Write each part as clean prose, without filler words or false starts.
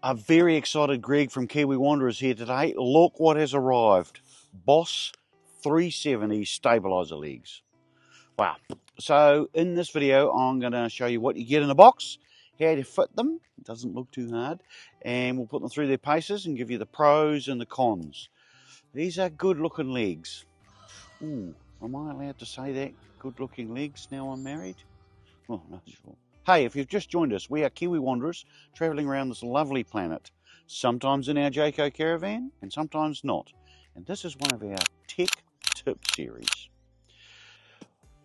A very excited Greg from Kiwi Wanderers here today. Look what has arrived. BOS370 Stabiliser legs. Wow. So in this video I'm going to show you what you get in a box, how to fit them, it doesn't look too hard, and we'll put them through their paces and give you the pros and the cons. These are good looking legs. Ooh, am I allowed to say that? Good looking legs now I'm married? Oh, no, sure. Hey, if you've just joined us, we are Kiwi Wanderers travelling around this lovely planet, sometimes in our Jayco caravan and sometimes not. And this is one of our tech tip series.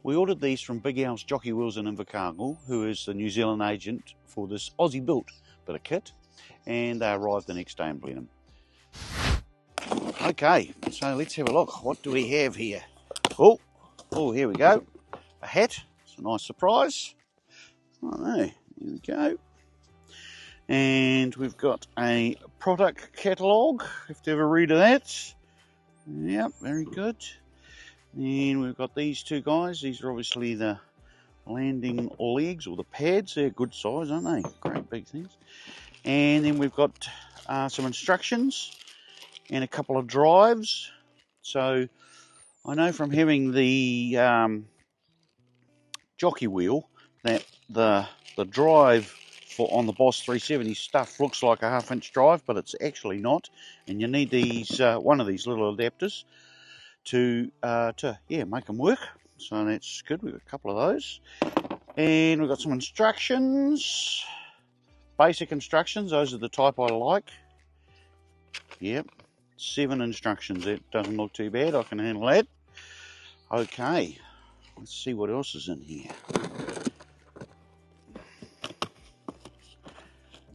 We ordered these from Big Al's Jockey Wheels in Invercargill, who is the New Zealand agent for this Aussie built bit of kit, and they arrived the next day in Blenheim. Okay, so let's have a look. What do we have here? Oh, here we go. A hat. It's a nice surprise. Oh no, here we go. And we've got a product catalogue, if you have a read of that. Yep, very good. And we've got these two guys. These are obviously the landing legs, or the pads. They're good size, aren't they? Great big things. And then we've got some instructions and a couple of drives. So I know from having the jockey wheel that the drive on the BOS370 stuff looks like a 1/2 inch drive, but it's actually not, and you need these one of these little adapters to make them work. So that's good. We've got a couple of those, and we've got some instructions, basic instructions. Those are the type I like. Yep, 7 instructions. That doesn't look too bad. I can handle that. Okay, let's see what else is in here.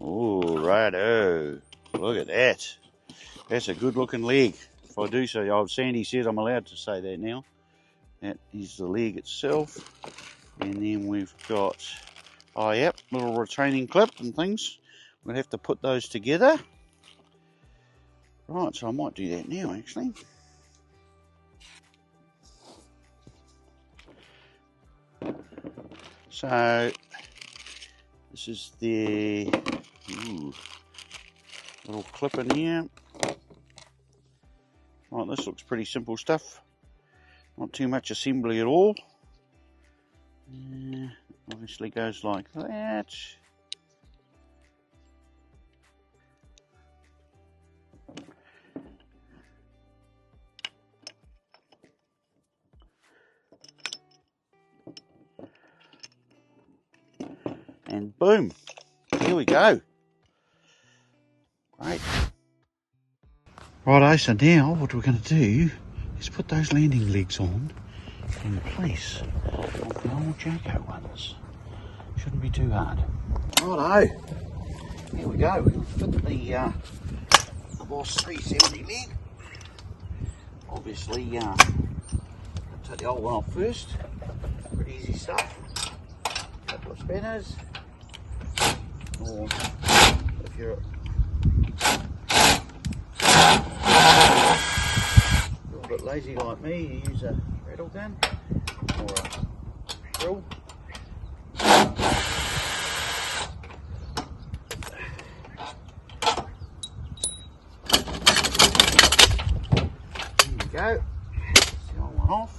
Oh, righto. Look at that. That's a good looking leg. If I do say, Sandy says I'm allowed to say that now. That is the leg itself. And then we've got, little retaining clip and things. We'll have to put those together. Right, so I might do that now actually. So, this is the little clip in here. Right, this looks pretty simple stuff. Not too much assembly at all. Obviously goes like that. And boom, here we go. Great. Righto, so now what we're going to do is put those landing legs on in place of the old Jayco ones. Shouldn't be too hard. Righto, here we go. We'll fit the BOS370 leg. Obviously, take the old one off first. Pretty easy stuff. A couple of spanners. Or if you're a little bit lazy like me, you use a rattle gun or a drill. There you go. That's the old one off.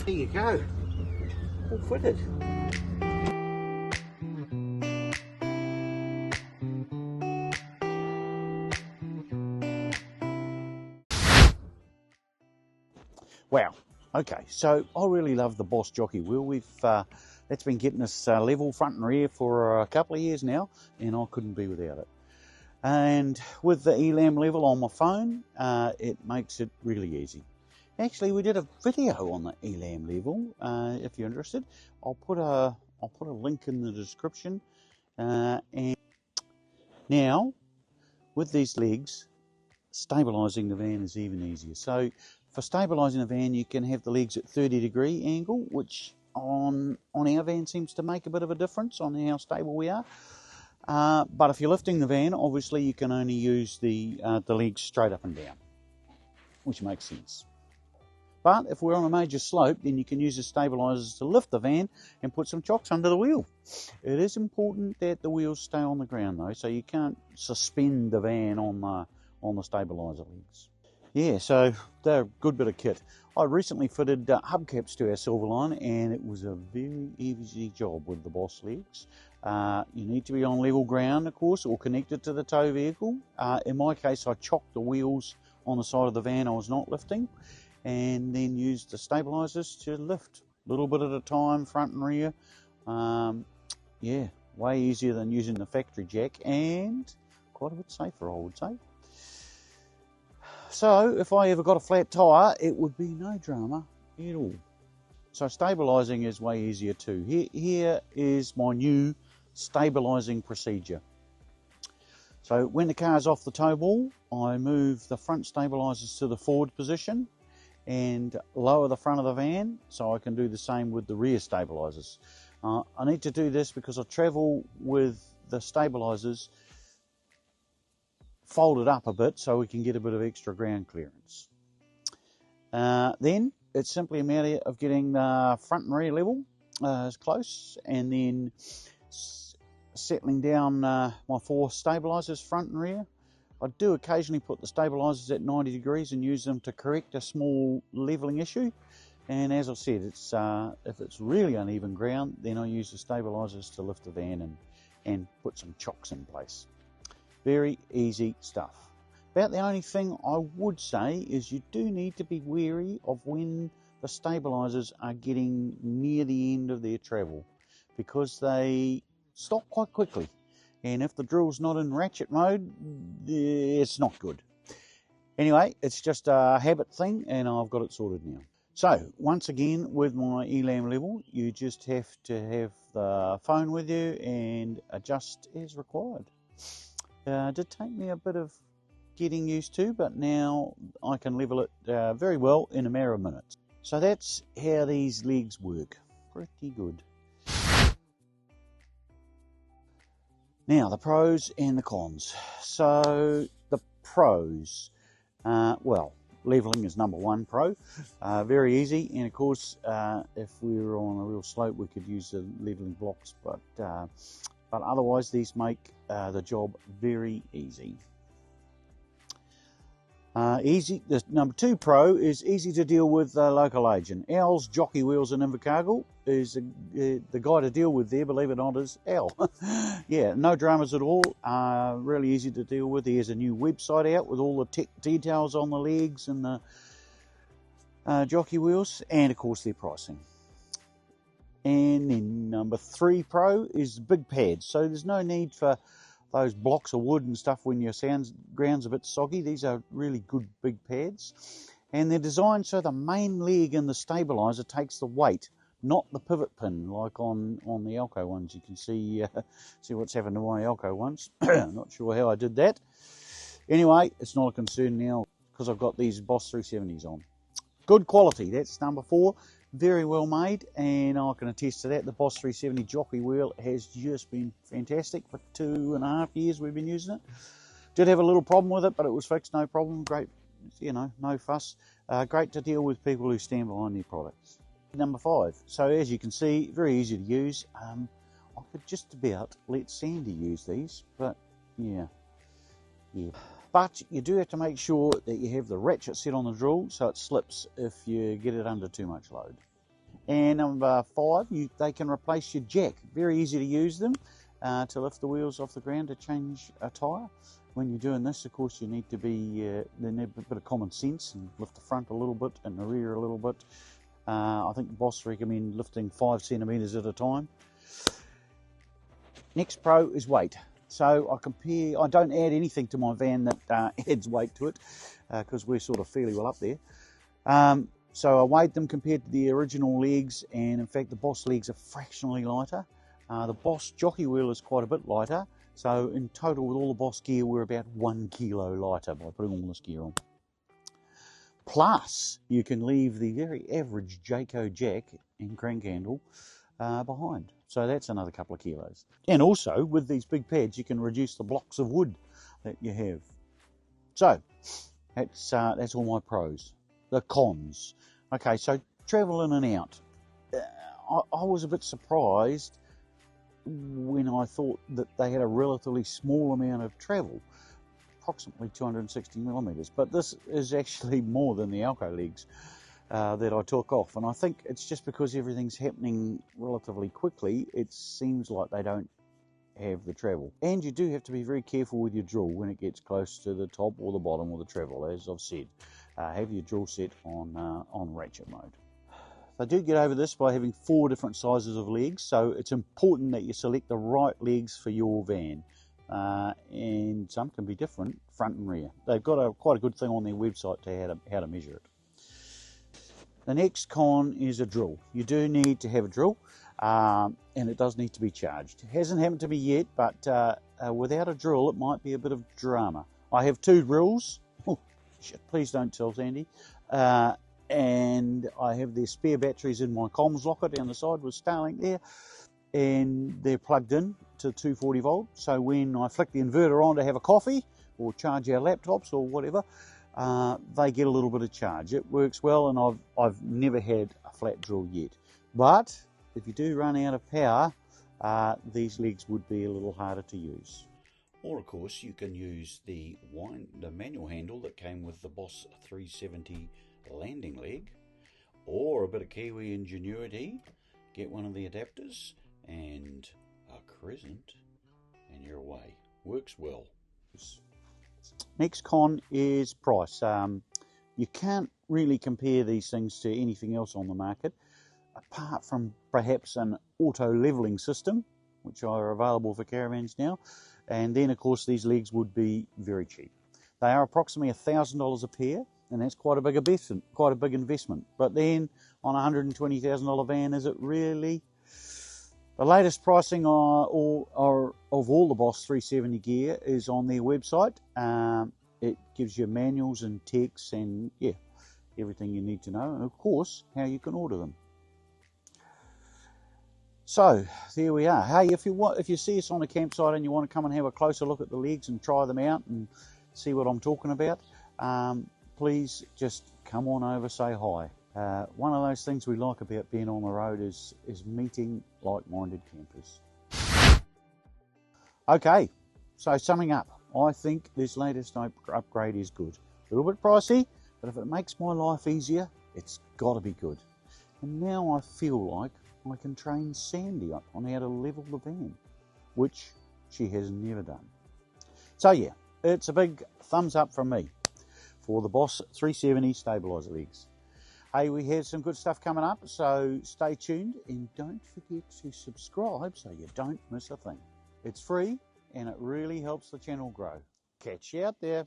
There you go, all fitted. Wow, okay, so I really love the BOS jockey wheel. That's been getting us level front and rear for a couple of years now, and I couldn't be without it. And with the ELAM level on my phone, it makes it really easy. Actually, we did a video on the ELAM level. If you're interested, I'll put a link in the description. And now, with these legs, stabilising the van is even easier. So For stabilising the van, you can have the legs at 30-degree angle, which on our van seems to make a bit of a difference on how stable we are. But if you're lifting the van, obviously you can only use the legs straight up and down, which makes sense. But if we're on a major slope, then you can use the stabilisers to lift the van and put some chocks under the wheel. It is important that the wheels stay on the ground though, so you can't suspend the van on the stabiliser legs. Yeah, so they're a good bit of kit. I recently fitted hubcaps to our Silverline, and it was a very easy job with the BOS legs. You need to be on level ground, of course, or connected to the tow vehicle. In my case, I chocked the wheels on the side of the van I was not lifting, and then used the stabilisers to lift a little bit at a time, front and rear. Yeah, way easier than using the factory jack, and quite a bit safer, I would say. So if I ever got a flat tyre, it would be no drama at all. So stabilising is way easier too. Here is my new stabilising procedure. So when the car's off the tow ball, I move the front stabilisers to the forward position and lower the front of the van, so I can do the same with the rear stabilisers. I need to do this because I travel with the stabilisers folded up a bit so we can get a bit of extra ground clearance. Then it's simply a matter of getting the front and rear level as close, and then settling down my 4 stabilisers front and rear. I do occasionally put the stabilisers at 90 degrees and use them to correct a small levelling issue. And as I said, if it's really uneven ground, then I use the stabilisers to lift the van and put some chocks in place. Very easy stuff. About the only thing I would say is you do need to be wary of when the stabilisers are getting near the end of their travel, because they stop quite quickly. And if the drill's not in ratchet mode, it's not good. Anyway, it's just a habit thing, and I've got it sorted now. So, once again, with my ELAM level, you just have to have the phone with you and adjust as required. It did take me a bit of getting used to, but now I can level it very well in a matter of minutes. So that's how these legs work. Pretty good. Now, the pros and the cons. So, the pros. Well, levelling is number 1 pro. Very easy, and of course, if we were on a real slope, we could use the levelling blocks, but otherwise, these make the job very easy. The number 2 pro is easy to deal with the local agent. Al's Jockey Wheels in Invercargill is the guy to deal with there, believe it or not, is Al. Yeah, no dramas at all. Really easy to deal with. He has a new website out with all the tech details on the legs and the jockey wheels, and of course their pricing. And then number 3 pro is big pads. So there's no need for those blocks of wood and stuff when your ground's a bit soggy. These are really good big pads, and they're designed so the main leg in the stabiliser takes the weight, not the pivot pin like on the Alco ones. You can see what's happened to my Alco ones. Not sure how I did that. Anyway, it's not a concern now because I've got these BOS370s on. Good quality, that's number 4. Very well made, and I can attest to that. The BOS370 jockey wheel has just been fantastic. For 2.5 years we've been using it. Did have a little problem with it, but it was fixed, no problem. Great, no fuss. Great to deal with people who stand behind their products. Number 5. So as you can see, very easy to use. I could just about let Sandy use these, but yeah. But you do have to make sure that you have the ratchet set on the drill so it slips if you get it under too much load. And number 5, they can replace your jack. Very easy to use them to lift the wheels off the ground to change a tyre. When you're doing this, of course, you need to be a bit of common sense and lift the front a little bit and the rear a little bit. I think BOS recommend lifting 5 centimetres at a time. Next pro is weight. So I don't add anything to my van that adds weight to it because we're sort of fairly well up there. So I weighed them compared to the original legs, and in fact the BOS legs are fractionally lighter. The BOS jockey wheel is quite a bit lighter, so in total with all the BOS gear we're about 1 kilo lighter by putting all this gear on. Plus, you can leave the very average Jayco jack and crank handle behind. So that's another couple of kilos. And also, with these big pads, you can reduce the blocks of wood that you have. So, that's all my pros. The cons. Okay, so travel in and out. I was a bit surprised when I thought that they had a relatively small amount of travel, approximately 260 millimeters, but this is actually more than the Alco legs that I took off, and I think it's just because everything's happening relatively quickly, it seems like they don't have the travel. And you do have to be very careful with your drill when it gets close to the top or the bottom of the travel. As I've said, have your drill set on ratchet mode. They do get over this by having 4 different sizes of legs, so it's important that you select the right legs for your van. And some can be different, front and rear. They've got quite a good thing on their website to how to measure it. The next con is a drill. You do need to have a drill, and it does need to be charged. It hasn't happened to me yet, but without a drill, it might be a bit of drama. I have 2 drills. Oh, shit, please don't tell Sandy. And I have their spare batteries in my comms locker down the side with STARLINK there, and they're plugged in to 240 volt. So when I flick the inverter on to have a coffee or charge our laptops or whatever, they get a little bit of charge. It works well, and I've never had a flat drill yet. But if you do run out of power, these legs would be a little harder to use. Or of course you can use the manual handle that came with the BOS370 landing leg, or a bit of Kiwi ingenuity, get one of the adapters and a crescent and you're away. Works well. Next con is price. You can't really compare these things to anything else on the market, apart from perhaps an auto leveling system, which are available for caravans now, and then of course these legs would be very cheap. They are approximately $1,000 a pair, and that's quite a big investment. But then on a $120,000 van, is it really? The latest pricing of all the BOS370 gear is on their website. It gives you manuals and texts and everything you need to know, and of course how you can order them. So there we are. Hey, if you see us on a campsite and you want to come and have a closer look at the legs and try them out and see what I'm talking about, please just come on over, say hi. One of those things we like about being on the road is meeting like-minded campers. Okay, so summing up, I think this latest upgrade is good. A little bit pricey, but if it makes my life easier, it's got to be good. And now I feel like I can train Sandy up on how to level the van, which she has never done. So yeah, it's a big thumbs up from me for the BOS370 Stabiliser legs. Hey, we have some good stuff coming up, so stay tuned and don't forget to subscribe so you don't miss a thing. It's free and it really helps the channel grow. Catch you out there.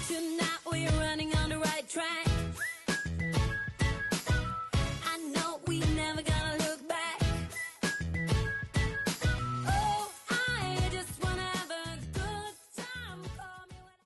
Tonight we're running on the right track.